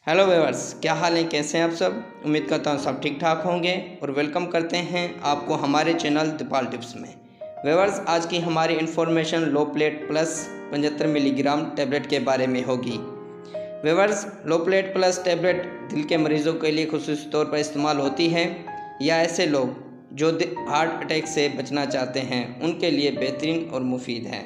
Hello viewers, क्या हाल है, कैसे हैं आप सब। उम्मीद करता हूँ सब ठीक ठाक होंगे और वेलकम करते हैं आपको हमारे चैनल दीपाल टिप्स में। व्यूअर्स, आज की हमारी इन्फॉर्मेशन लो प्लेट प्लस 75 मिलीग्राम टैबलेट के बारे में होगी। व्यूअर्स, लो प्लेट प्लस टैबलेट दिल के मरीजों के लिए खुसूसी तौर पर इस्तेमाल होती है या ऐसे लोग जो हार्ट अटैक से बचना चाहते हैं उनके लिए बेहतरीन और मुफीद है।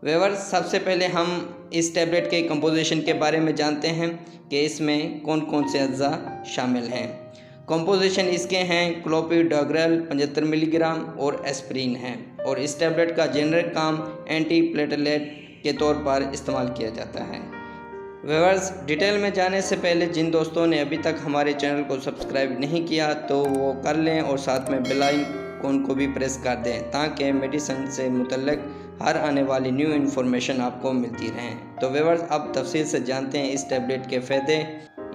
व्यूअर्स, सबसे पहले हम इस टैबलेट के कंपोजिशन के बारे में जानते हैं कि इसमें कौन कौन से अज्जा शामिल हैं। कंपोजिशन इसके हैं क्लोपिडोग्रेल 75 मिलीग्राम और एस्प्रिन है और इस टैबलेट का जेनरिक काम एंटी प्लेटलेट के तौर पर इस्तेमाल किया जाता है। व्यूअर्स, डिटेल में जाने से पहले जिन दोस्तों ने अभी तक हमारे चैनल को सब्सक्राइब नहीं किया तो वो कर लें और साथ में बेल आइकन को भी प्रेस कर दें ताकि मेडिसिन से मुतल्लिक हर आने वाली न्यू इन्फॉर्मेशन आपको मिलती रहें। तो व्यूअर्स, अब तफसील से जानते हैं इस टैबलेट के फ़ायदे।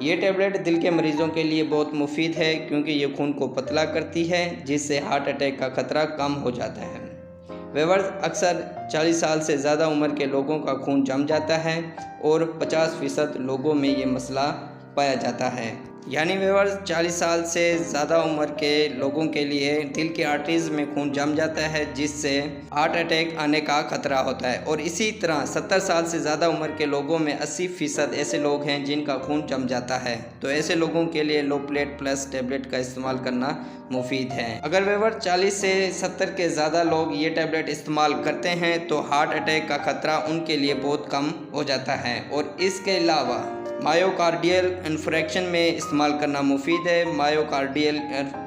ये टैबलेट दिल के मरीज़ों के लिए बहुत मुफीद है क्योंकि ये खून को पतला करती है जिससे हार्ट अटैक का ख़तरा कम हो जाता है। व्यूअर्स, अक्सर 40 साल से ज़्यादा उम्र के लोगों का खून जम जाता है और 50% लोगों में ये मसला पाया जाता है। यानी व्यूअर्स, 40 साल से ज़्यादा उम्र के लोगों के लिए दिल के आर्टरीज़ में खून जम जाता है जिससे हार्ट अटैक आने का खतरा होता है। और इसी तरह 70 साल से ज़्यादा उम्र के लोगों में 80% ऐसे लोग हैं जिनका खून जम जाता है। तो ऐसे लोगों के लिए लो प्लेट प्लस टैबलेट का इस्तेमाल करना मुफीद है। अगर व्यूअर्स 40 से 70 के ज़्यादा लोग ये टैबलेट इस्तेमाल करते हैं तो हार्ट अटैक का खतरा उनके लिए बहुत कम हो जाता है। और इसके अलावा मायोकार्डियल इन्फ्रेक्शन में इस्तेमाल करना मुफीद है। मायोकार्डियल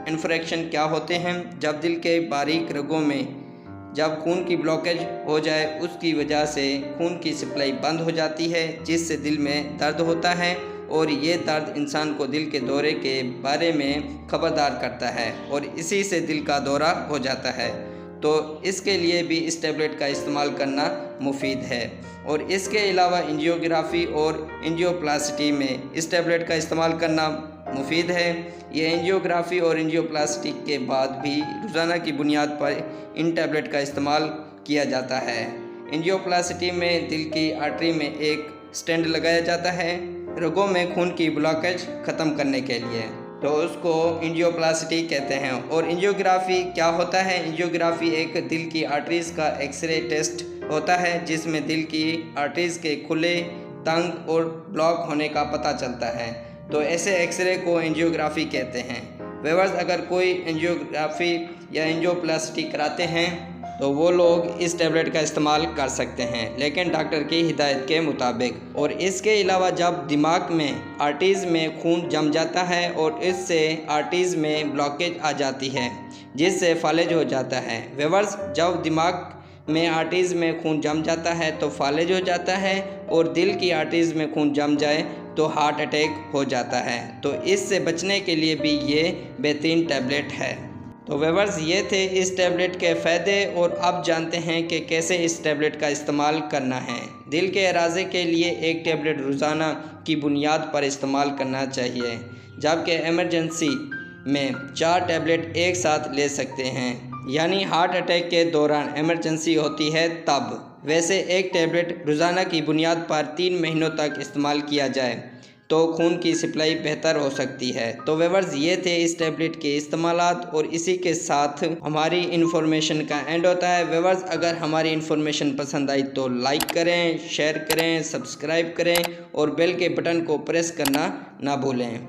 इन्फ्रेक्शन क्या होते हैं? जब दिल के बारीक रगों में जब खून की ब्लॉकेज हो जाए उसकी वजह से खून की सप्लाई बंद हो जाती है जिससे दिल में दर्द होता है और ये दर्द इंसान को दिल के दौरे के बारे में खबरदार करता है और इसी से दिल का दौरा हो जाता है। तो इसके लिए भी इस टैबलेट का इस्तेमाल करना मुफीद है। और इसके अलावा एंजियोग्राफी और एंजियोप्लास्टी में इस टैबलेट का इस्तेमाल करना मुफीद है। ये एंजियोग्राफी और एंजियोप्लास्टी के बाद भी रोज़ाना की बुनियाद पर इन टैबलेट का इस्तेमाल किया जाता है। एंजियोप्लास्टी में दिल की आर्टरी में एक स्टेंट लगाया जाता है रगों में खून की ब्लॉकेज ख़त्म करने के लिए, तो उसको एंजियोप्लास्टी कहते हैं। और एंजियोग्राफी क्या होता है? एंजियोग्राफी एक दिल की आर्टरीज़ का एक्सरे टेस्ट होता है जिसमें दिल की आर्टरीज़ के खुले, तंग और ब्लॉक होने का पता चलता है। तो ऐसे एक्सरे को एंजियोग्राफी कहते हैं। व्यूअर्स, अगर कोई एंजियोग्राफी या एंजियोप्लास्टी कराते हैं तो वो लोग इस टैबलेट का इस्तेमाल कर सकते हैं लेकिन डॉक्टर की हिदायत के मुताबिक। और इसके अलावा जब दिमाग में आर्टरीज़ में खून जम जाता है और इससे आर्टरीज़ में ब्लॉकेज आ जाती है जिससे फालिज हो जाता है। व्यूअर्स, जब दिमाग में आर्टरीज़ में खून जम जाता है तो फालिज हो जाता है और दिल की आर्टरीज़ में खून जम जाए तो हार्ट अटैक हो जाता है। तो इससे बचने के लिए भी ये बेहतरीन टैबलेट है। तो व्यूअर्स, ये थे इस टैबलेट के फ़ायदे और अब जानते हैं कि कैसे इस टैबलेट का इस्तेमाल करना है। दिल के अराज़े के लिए एक टैबलेट रोज़ाना की बुनियाद पर इस्तेमाल करना चाहिए जबकि एमरजेंसी में 4 टैबलेट एक साथ ले सकते हैं, यानी हार्ट अटैक के दौरान इमरजेंसी होती है तब। वैसे एक टैबलेट रोज़ाना की बुनियाद पर 3 महीनों तक इस्तेमाल किया जाए तो खून की सप्लाई बेहतर हो सकती है। तो व्यूअर्स, ये थे इस टैबलेट के इस्तेमालात और इसी के साथ हमारी इन्फॉर्मेशन का एंड होता है। व्यूअर्स, अगर हमारी इन्फॉर्मेशन पसंद आई तो लाइक करें, शेयर करें, सब्सक्राइब करें और बेल के बटन को प्रेस करना ना भूलें।